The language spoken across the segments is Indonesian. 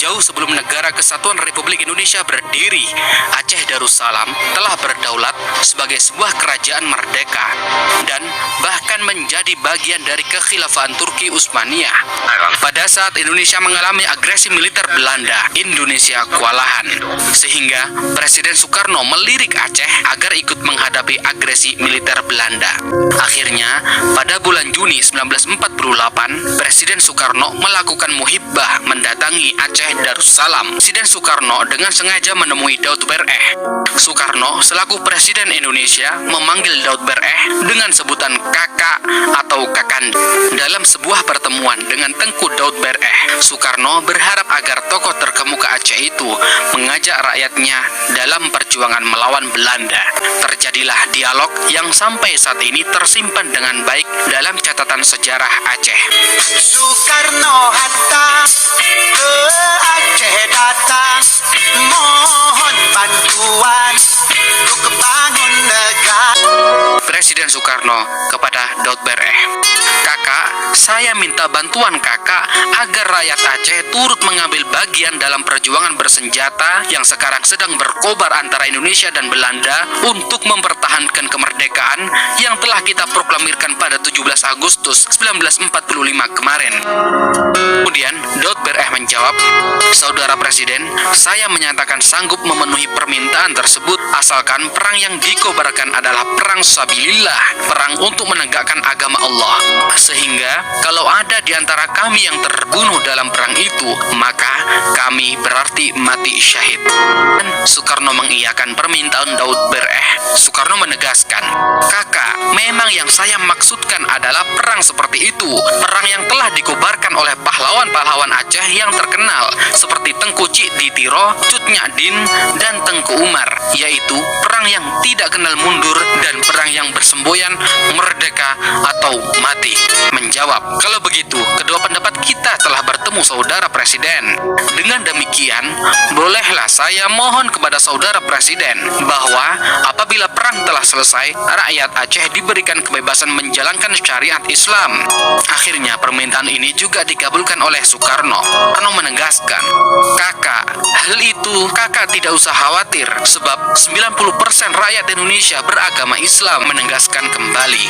Jauh sebelum Negara Kesatuan Republik Indonesia berdiri, Aceh Darussalam telah berdaulat sebagai sebuah kerajaan merdeka dan bahkan menjadi bagian dari kekhilafan Turki Utsmaniyah. Pada saat Indonesia mengalami agresi militer Belanda, Indonesia kewalahan, sehingga Presiden Soekarno melirik Aceh agar ikut menghadapi agresi militer Belanda. Akhirnya, pada bulan Juni 1948, Presiden Soekarno melakukan muhibbah mendatangi Aceh Darussalam. Presiden Soekarno dengan sengaja menemui Daud Bereh. Soekarno selaku Presiden Indonesia memanggil Daud Bereh dengan sebutan kakak atau kakanda. Dalam sebuah pertemuan dengan Tengku Daud Bereh, Soekarno berharap agar tokoh terkemuka Aceh itu mengajak rakyatnya dalam perjuangan melawan Belanda. Terjadilah dialog yang sampai saat ini tersimpan dengan baik dalam catatan sejarah Aceh. Soekarno-Hatta ke Aceh datang, mohon bantuan untuk bangun negara. Presiden Soekarno kepada Daud Bereh, "Kakak, saya minta bantuan kakak agar rakyat Aceh turut mengambil bagian dalam perjuangan bersenjata yang sekarang sedang berkobar antara Indonesia dan Belanda untuk mempertahankan kemerdekaan yang telah kita proklamirkan pada 17 Agustus 1945 kemarin." Kemudian Daud Bereh menjawab, "Saudara Presiden, saya menyatakan sanggup memenuhi permintaan tersebut asalkan perang yang dikobarkan adalah perang sabilillah, perang untuk menegakkan agama Allah. Sehingga kalau ada di antara kami yang terbunuh dalam perang itu, maka kami berarti mati syahid." Dan Soekarno mengiyakan permintaan Daud Bereh. Soekarno menegaskan, "Kakak, memang yang saya maksudkan adalah perang seperti itu, perang yang telah dikobarkan oleh pahlawan-pahlawan Aceh yang terkenal seperti Tengku Cik Ditiro, Cut Nyadin, dan Tengku Umar, yaitu perang yang tidak kenal mundur dan perang yang bersemboyan merdeka atau mati." Menjawab, "Kalau begitu, kedua pendapat kita telah bertemu, Saudara Presiden. Dengan demikian, bolehlah saya mohon kepada Saudara Presiden bahwa apabila perang telah selesai, rakyat Aceh diberikan kebebasan menjalankan syariat Islam." Akhirnya permintaan ini juga dikabulkan oleh Soekarno. Soekarno menegaskan, "Kakak, hal itu kakak tidak usah khawatir sebab 90% rakyat Indonesia beragama Islam." Menegaskan kembali,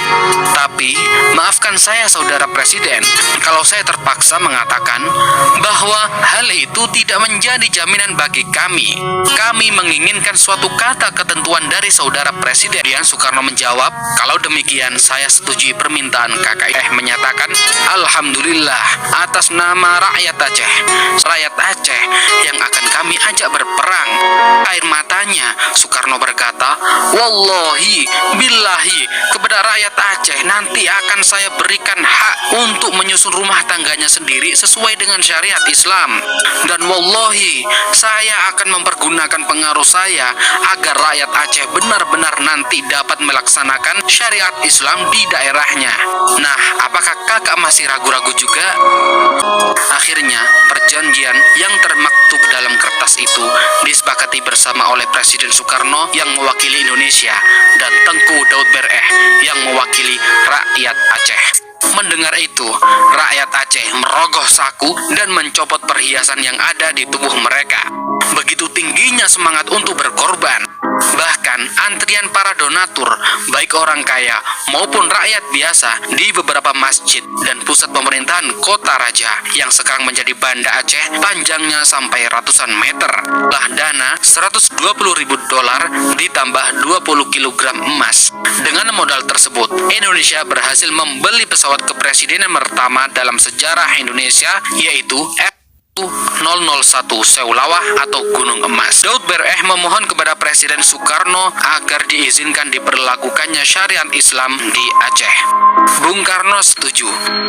"Tapi maafkan saya Saudara Presiden kalau saya terpaksa mengatakan bahwa hal itu tidak menjadi jaminan bagi kami. Kami menginginkan suatu kata ketentuan dari Saudara Presiden." Dan Soekarno menjawab, "Kalau demikian saya setujui permintaan kakak." Menyatakan, "Alhamdulillah atas nama rakyat Aceh, rakyat Aceh yang akan kami ajak berperang." Air matanya Soekarno berkata, "Wallahi billahi, kepada rakyat Aceh nanti akan saya berikan hak untuk menyusun rumah tangganya sendiri sesuai dengan syariat Islam. Dan wallahi, saya akan mempergunakan pengaruh saya agar rakyat Aceh benar-benar nanti dapat melaksanakan syariat Islam di daerahnya. Nah, apakah kakak masih ragu-ragu juga?" Akhirnya, perjanjian yang termaktub dalam kertas itu disepakati bersama oleh Presiden Soekarno yang mewakili Indonesia dan Tengku Daud Bereh yang mewakili rakyat Aceh. Mendengar itu, rakyat Aceh merogoh saku dan mencopot perhiasan yang ada di tubuh mereka. Begitu tingginya semangat untuk berkorban. Bahkan antrian para donatur, baik orang kaya maupun rakyat biasa di beberapa masjid dan pusat pemerintahan kota raja yang sekarang menjadi Banda Aceh panjangnya sampai ratusan meter. Lah dana $120.000 ditambah 20 kg emas. Dengan modal tersebut, Indonesia berhasil membeli pesawat kepresidenan pertama dalam sejarah Indonesia, yaitu F-001 Seulawah atau Gunung Emas. Daud Bereh memohon kepada Presiden Soekarno agar diizinkan diberlakukannya syariat Islam di Aceh. Bung Karno setuju.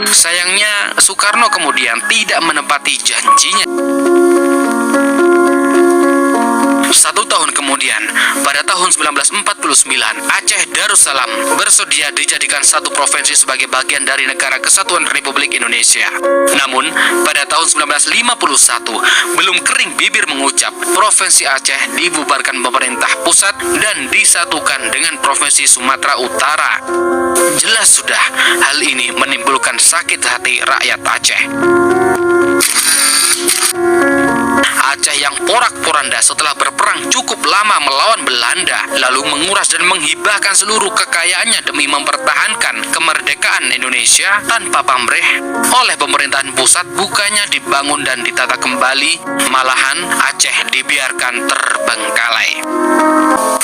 Sayangnya Soekarno kemudian tidak menepati janjinya. 1 tahun kemudian, pada tahun 1949, Aceh Darussalam bersedia dijadikan satu provinsi sebagai bagian dari Negara Kesatuan Republik Indonesia. Namun, pada tahun 1951, belum kering bibir mengucap, Provinsi Aceh dibubarkan pemerintah pusat dan disatukan dengan Provinsi Sumatera Utara. Jelas sudah, hal ini menimbulkan sakit hati rakyat Aceh. yang porak-poranda setelah berperang cukup lama melawan Belanda, lalu menguras dan menghibahkan seluruh kekayaannya demi mempertahankan kemerdekaan Indonesia tanpa pamrih, oleh pemerintahan pusat bukannya dibangun dan ditata kembali, malahan Aceh dibiarkan terbengkalai.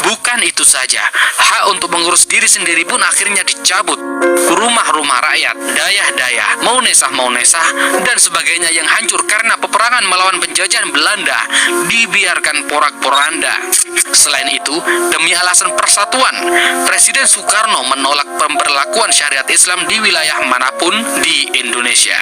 Bukan itu saja, hak untuk mengurus diri sendiri pun akhirnya dicabut. Rumah-rumah rakyat, dayah-dayah, Maunesah, dan sebagainya yang hancur karena peperangan melawan penjajahan Belanda dibiarkan porak-poranda. Selain itu, demi alasan persatuan, Presiden Soekarno menolak pemberlakuan syariat Islam di wilayah manapun di Indonesia.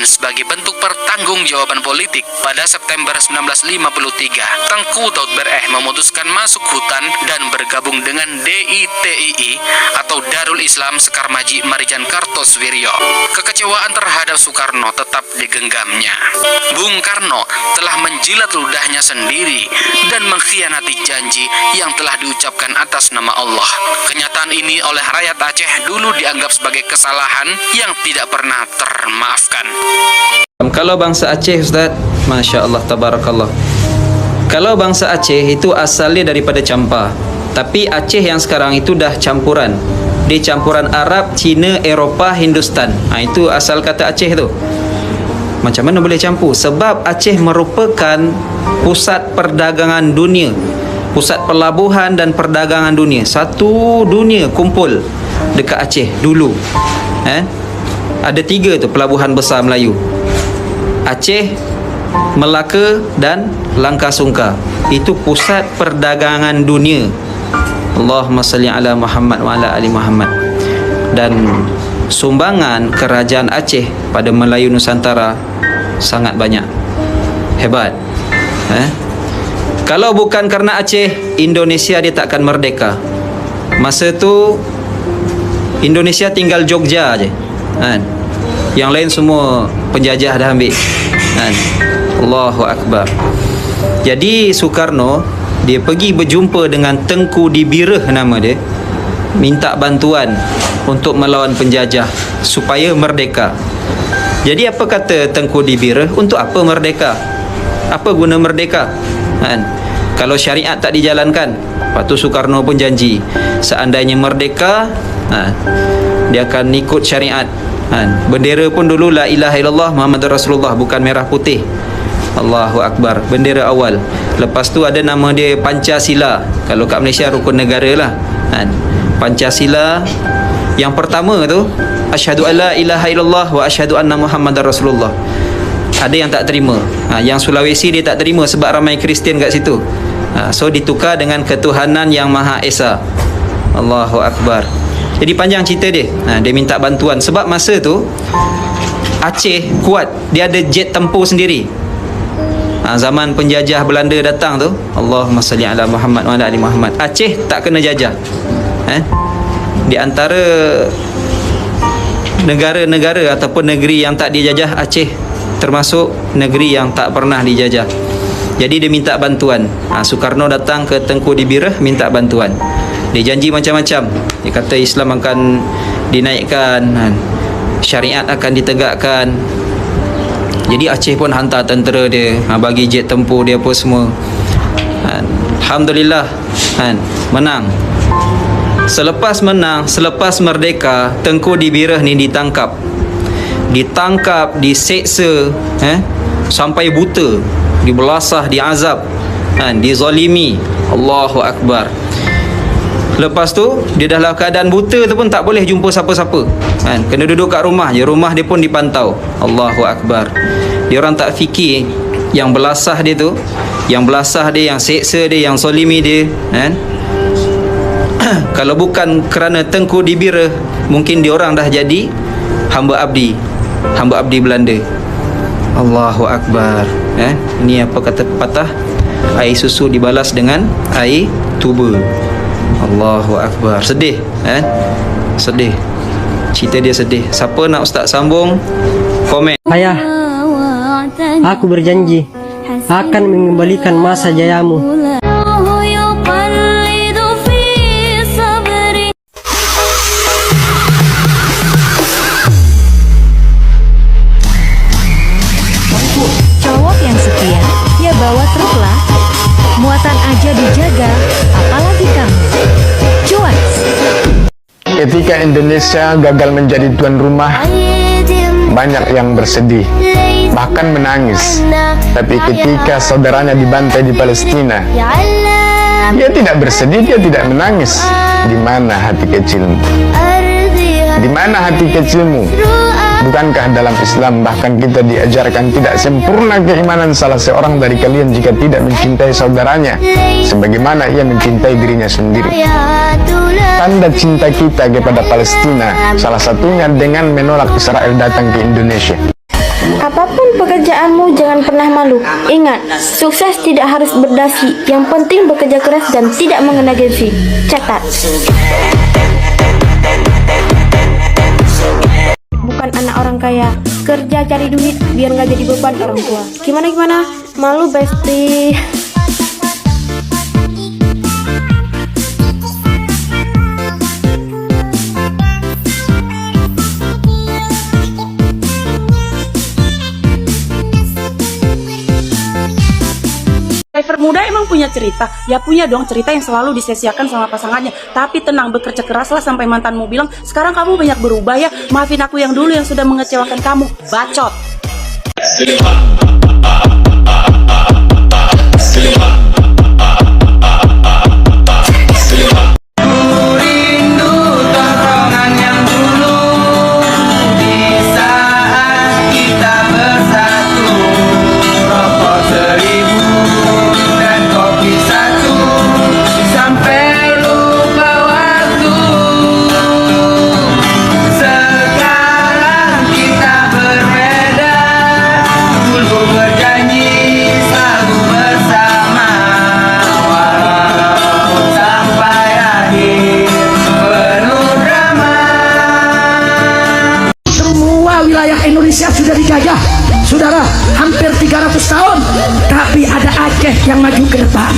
Sebagai bentuk pertanggungjawaban politik, pada September 1953, Tengku Daud memutuskan masuk hutan dan bergabung dengan DITII atau Darul Islam Sekar Maji Marijan Kartosoewirjo. Kekecewaan terhadap Soekarno tetap digenggamnya. Bung Karno telah menjilat ludahnya sendiri dan mengkhianati janji yang telah diucapkan atas nama Allah. Kenyataan ini oleh rakyat Aceh dulu dianggap sebagai kesalahan yang tidak pernah termaafkan. Kalau bangsa Aceh, Ustaz, Masya Allah, Tabarakallah. Kalau bangsa Aceh itu asalnya daripada Champa, tapi Aceh yang sekarang itu dah campuran. Dia campuran Arab, Cina, Eropah, Hindustan. Itu asal kata Aceh tu. Macam mana boleh campur? Sebab Aceh merupakan pusat perdagangan dunia, pusat pelabuhan dan perdagangan dunia. Satu dunia kumpul dekat Aceh dulu. Ada 3 tu pelabuhan besar Melayu: Aceh, Melaka dan Langkasungka. Itu pusat perdagangan dunia. Allahumma salli ala Muhammad wa ala ali Muhammad. Dan sumbangan kerajaan Aceh pada Melayu Nusantara sangat banyak. Hebat. Kalau bukan kerana Aceh, Indonesia dia takkan merdeka. Masa tu Indonesia tinggal Jogja aje. Yang lain semua penjajah dah ambil. Allahu Akbar. Jadi Soekarno dia pergi berjumpa dengan Tengku Dibireh, nama dia, minta bantuan untuk melawan penjajah supaya merdeka. Jadi apa kata Tengku Dibireh? Untuk apa merdeka? Apa guna merdeka? Kalau syariat tak dijalankan. Lepas tu Soekarno pun janji, seandainya merdeka, dia akan ikut syariat. Bendera pun dulu la ilaha illallah Muhammadur Rasulullah, bukan merah putih. Allahu Akbar, bendera awal. Lepas tu ada nama dia Pancasila. Kalau kat Malaysia rukun negara lah. Pancasila yang pertama tu, asyhadu alla ilaha illallah wa asyhadu anna Muhammadar Rasulullah. Ada yang tak terima. Yang Sulawesi dia tak terima sebab ramai Kristian kat situ. So ditukar dengan ketuhanan yang Maha Esa. Allahu Akbar. Jadi panjang cerita dia. Dia minta bantuan sebab masa tu Aceh kuat, dia ada jet tempur sendiri. Zaman penjajah Belanda datang tu, Allahumma salli ala Muhammad wa ala ali Muhammad, Aceh tak kena jajah. Di antara negara-negara ataupun negeri yang tak dijajah, Aceh termasuk negeri yang tak pernah dijajah. Jadi dia minta bantuan. Soekarno datang ke Tengku Dibireh minta bantuan. Dia janji macam-macam. Dia kata Islam akan dinaikkan, syariat akan ditegakkan. Jadi Aceh pun hantar tentera dia, bagi jet tempur dia apa semua. Alhamdulillah, menang. Selepas menang, selepas merdeka, Tengku Dibireh ni ditangkap, diseksa, sampai buta, dibelasah, diazab, dizalimi. Allahu Akbar. Lepas tu dia dah dalam keadaan buta tu pun tak boleh jumpa siapa-siapa. Kena duduk kat rumah je. Rumah dia pun dipantau. Allahu Akbar. Dia orang tak fikir yang belasah dia tu, yang belasah dia, yang seksa dia, yang zalimi dia, kalau bukan kerana Tengku Dibireh, mungkin dia orang dah jadi hamba abdi Belanda. Allahu Akbar. Ini apa kata pepatah? Air susu dibalas dengan air tuba. Allahu Akbar. Sedih, sedih. Cerita dia sedih. Siapa nak Ustaz sambung? Komen. Ayah, aku berjanji akan mengembalikan masa jayamu. ketika Indonesia gagal menjadi tuan rumah, banyak yang bersedih, bahkan menangis. Tapi ketika saudaranya dibantai di Palestina, dia tidak bersedih, dia tidak menangis. Di mana hati kecilmu? Di mana hati kecilmu? Bukankah dalam Islam bahkan kita diajarkan tidak sempurna keimanan salah seorang dari kalian jika tidak mencintai saudaranya sebagaimana ia mencintai dirinya sendiri. Tanda cinta kita kepada Palestina salah satunya dengan menolak Israel datang ke Indonesia. Apapun pekerjaanmu, jangan pernah malu. Ingat, sukses tidak harus berdasi. Yang penting bekerja keras dan tidak mengenal gengsi. Catat. Bukan anak orang kaya, kerja cari duit biar nggak jadi beban orang tua. Gimana? Malu, Besti? Driver muda emang punya cerita? Ya punya dong, cerita yang selalu disia-siakan sama pasangannya. Tapi tenang, bekerja keraslah sampai mantanmu bilang, sekarang kamu banyak berubah ya. Maafin aku yang dulu yang sudah mengecewakan kamu. Bacot. Wilayah Indonesia sudah dijajah, saudara, hampir 300 tahun, tapi ada Aceh yang maju ke depan.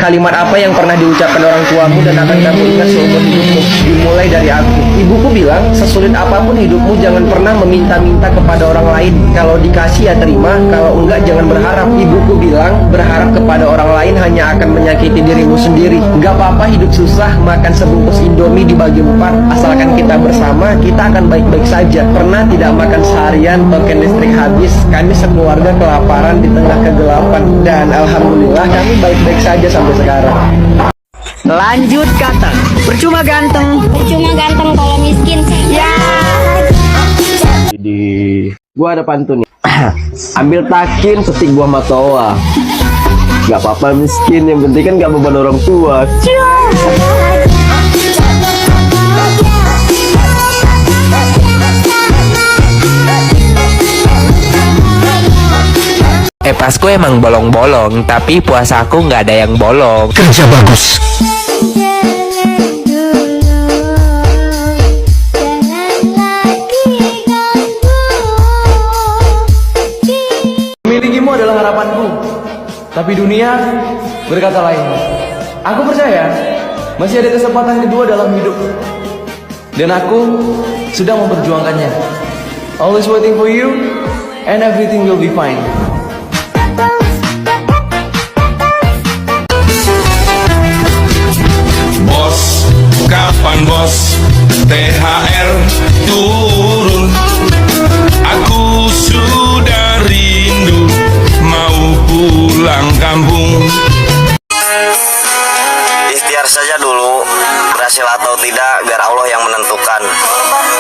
Kalimat apa yang pernah diucapkan orang tuamu dan akan kamu ingat seumur hidupmu? Dimulai dari aku. Ibuku bilang, sesulit apapun hidupmu jangan pernah meminta-minta kepada orang lain. Kalau dikasih ya terima, kalau enggak jangan berharap. Ibuku bilang, berharap kepada orang lain hanya akan menyakiti dirimu sendiri. Enggak apa-apa hidup susah, makan sebungkus Indomie dibagi 4. Asalkan kita bersama, kita akan baik-baik saja. Pernah tidak makan seharian, token listrik habis, kami sekeluarga kelaparan di tengah kegelapan. Dan alhamdulillah kami baik-baik saja sampai sekarang. Lanjut kata, percuma ganteng kalau miskin. Ya. Jadi, gua ada pantun nih. Ambil takin, petik buah matoa. Gak apa-apa miskin, yang penting kan gak beban orang tua. Pasku emang bolong-bolong, tapi puasaku nggak ada yang bolong. kerja bagus. Memilikimu adalah harapanku, tapi dunia berkata lain. Aku percaya masih ada kesempatan kedua dalam hidup, dan aku sedang memperjuangkannya. Always waiting for you, and everything will be fine. Bos, kapan bos THR turun? Aku sudah rindu mau pulang kampung. Ikhtiar saja dulu, berhasil atau tidak biar Allah yang menentukan.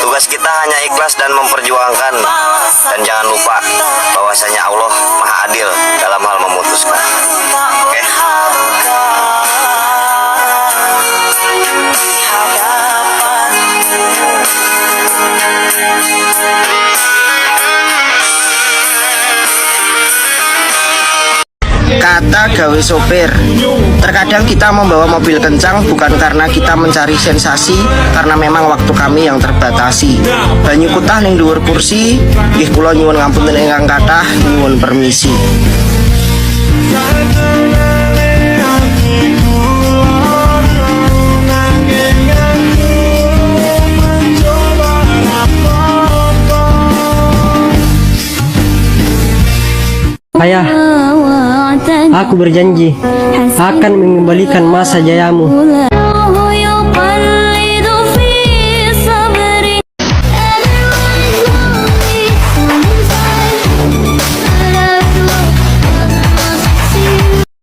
Tugas kita hanya ikhlas dan memperjuangkan. Dan jangan lupa bahwasanya Allah Maha Adil dalam hal memutuskan. Oke? Kata gawe sopir. Terkadang kita membawa mobil kencang bukan karena kita mencari sensasi, karena memang waktu kami yang terbatasi. Banyu kutah ning dhuwur kursi, nggih kula nyuwun ngapunten ingkang kathah, nyuwun permisi. Ayah, Aku berjanji akan mengembalikan masa jayamu